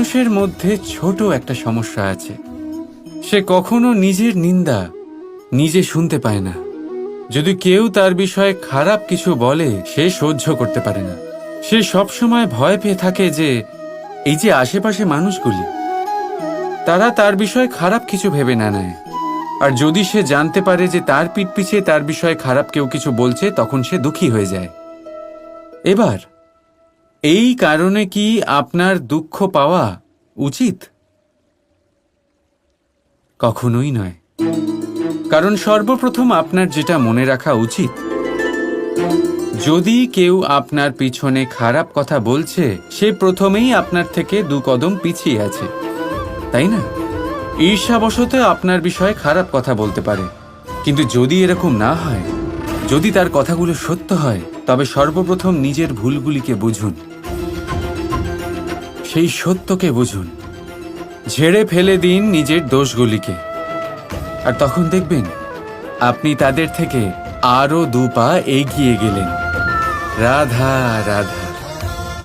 মানুষের মধ্যে ছোট একটা সমস্যা আছে, সে কখনো নিজের নিন্দা নিজে শুনতে পায় না। যদি কেউ তার বিষয়ে খারাপ কিছু বলে সে সহ্য করতে পারে না। সে সবসময় ভয় পেয়ে থাকে যে এই যে আশেপাশে মানুষগুলি তারা তার বিষয়ে খারাপ কিছু ভেবে না নেয়। আর যদি সে জানতে পারে যে তার পিঠ পিছে তার বিষয়ে খারাপ কেউ কিছু বলছে তখন সে দুঃখী হয়ে যায়। এবার এই কারণে কি আপনার দুঃখ পাওয়া উচিত? কখনোই নয়। কারণ সর্বপ্রথম আপনার যেটা মনে রাখা উচিত, যদি কেউ আপনার পিছনে খারাপ কথা বলছে সে প্রথমেই আপনার থেকে 2 কদম পিছিয়ে আছে, তাই না? ঈর্ষাবশত আপনার বিষয়ে খারাপ কথা বলতে পারে, কিন্তু যদি এরকম না হয়, যদি তার কথাগুলো সত্য হয়, তবে সর্বপ্রথম নিজের ভুলগুলিকে বুঝুন, সেই সত্যকে বুঝুন, ঝেড়ে ফেলে দিন নিজের দোষগুলিকে। আর তখন দেখবেন আপনি তাদের থেকে আরো 2 পা এগিয়ে গেলেন। রাধা রাধা।